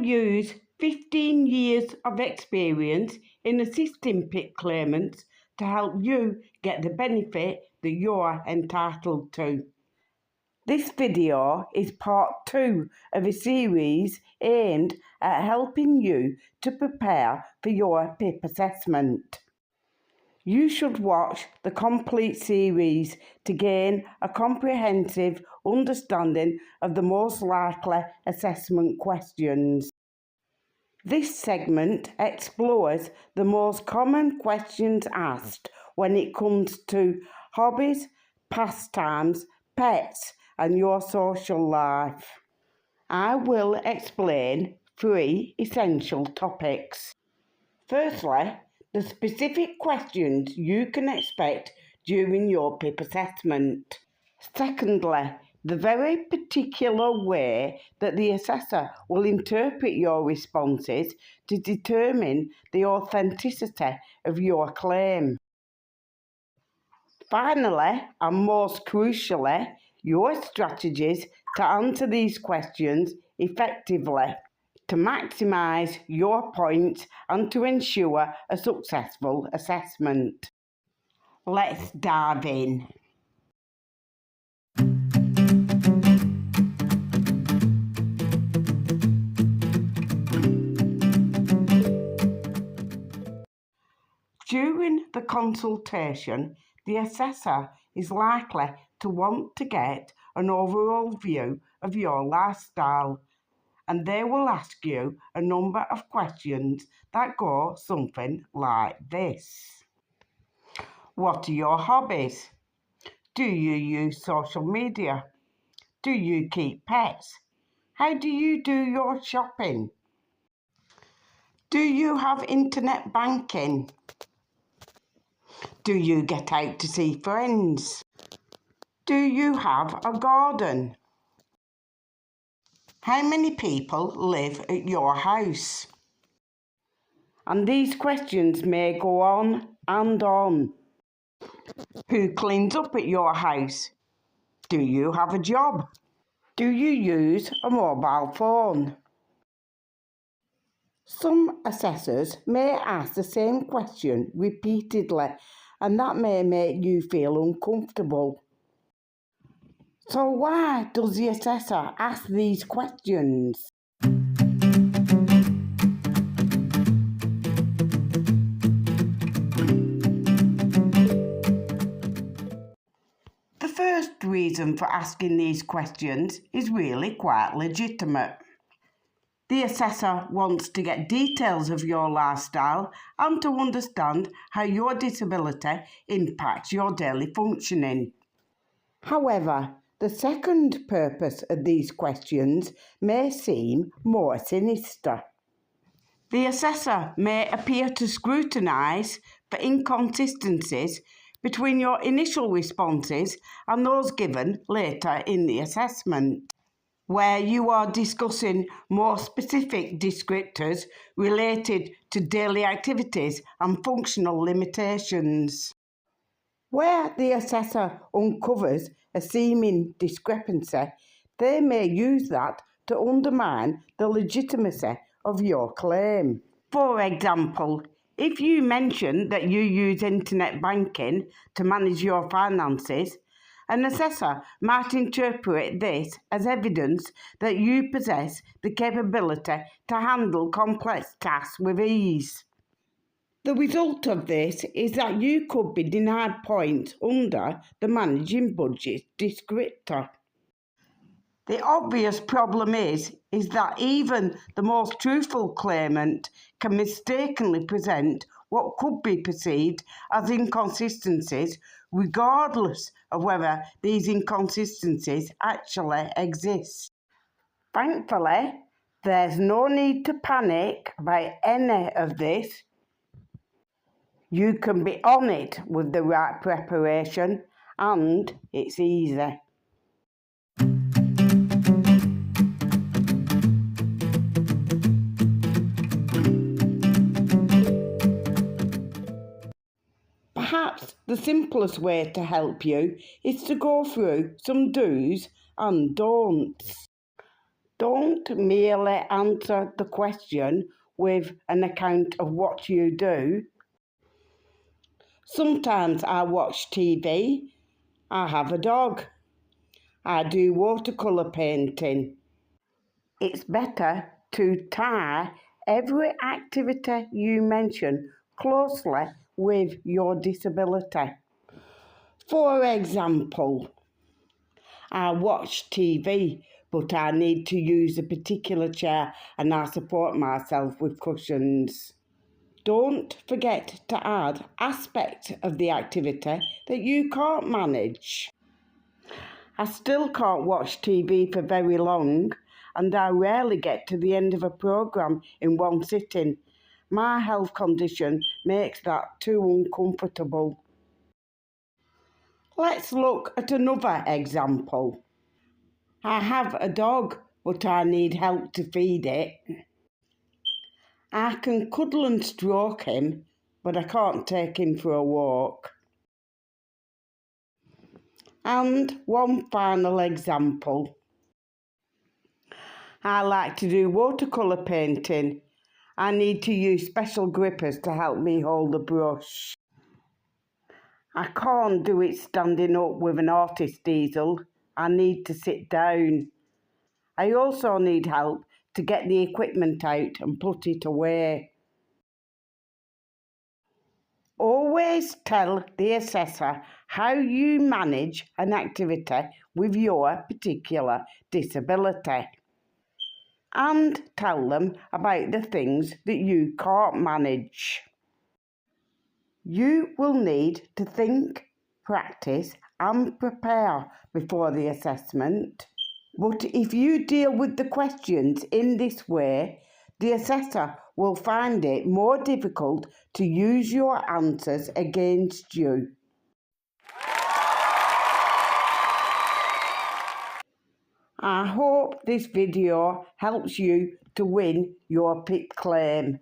use 15 years of experience in assisting PIP claimants to help you get the benefit that you're entitled to. This video is part 2 of a series aimed at helping you to prepare for your PIP assessment. You should watch the complete series to gain a comprehensive understanding of the most likely assessment questions. This segment explores the most common questions asked when it comes to hobbies, pastimes, pets, and your social life. I will explain 3 essential topics. Firstly, the specific questions you can expect during your PIP assessment. Secondly, the very particular way that the assessor will interpret your responses to determine the authenticity of your claim. Finally, and most crucially, your strategies to answer these questions effectively, to maximise your points and to ensure a successful assessment. Let's dive in. During the consultation, the assessor is likely to want to get an overall view of your lifestyle, and they will ask you a number of questions that go something like this. What are your hobbies? Do you use social media? Do you keep pets? How do you do your shopping? Do you have internet banking? Do you get out to see friends? Do you have a garden? How many people live at your house? And these questions may go on and on. Who cleans up at your house? Do you have a job? Do you use a mobile phone? Some assessors may ask the same question repeatedly, and that may make you feel uncomfortable. So why does the assessor ask these questions? The first reason for asking these questions is really quite legitimate. The assessor wants to get details of your lifestyle and to understand how your disability impacts your daily functioning. However, the second purpose of these questions may seem more sinister. The assessor may appear to scrutinise for inconsistencies between your initial responses and those given later in the assessment, where you are discussing more specific descriptors related to daily activities and functional limitations. Where the assessor uncovers a seeming discrepancy, they may use that to undermine the legitimacy of your claim. For example, if you mention that you use internet banking to manage your finances, an assessor might interpret this as evidence that you possess the capability to handle complex tasks with ease. The result of this is that you could be denied points under the managing budget descriptor. The obvious problem is that even the most truthful claimant can mistakenly present what could be perceived as inconsistencies, regardless of whether these inconsistencies actually exist. Thankfully, there's no need to panic about any of this. You can be on it with the right preparation, and it's easy. Perhaps the simplest way to help you is to go through some do's and don'ts. Don't merely answer the question with an account of what you do. Sometimes I watch TV, I have a dog, I do watercolour painting. It's better to tie every activity you mention closely with your disability. For example, I watch TV, but I need to use a particular chair and I support myself with cushions. Don't forget to add aspects of the activity that you can't manage. I still can't watch TV for very long, and I rarely get to the end of a programme in one sitting. My health condition makes that too uncomfortable. Let's look at another example. I have a dog, but I need help to feed it. I can cuddle and stroke him, but I can't take him for a walk. And one final example. I like to do watercolour painting. I need to use special grippers to help me hold the brush. I can't do it standing up with an artist easel. I need to sit down. I also need help to get the equipment out and put it away. Always tell the assessor how you manage an activity with your particular disability. And tell them about the things that you can't manage. You will need to think, practice and prepare before the assessment. But if you deal with the questions in this way, the assessor will find it more difficult to use your answers against you. I hope this video helps you to win your PIP claim.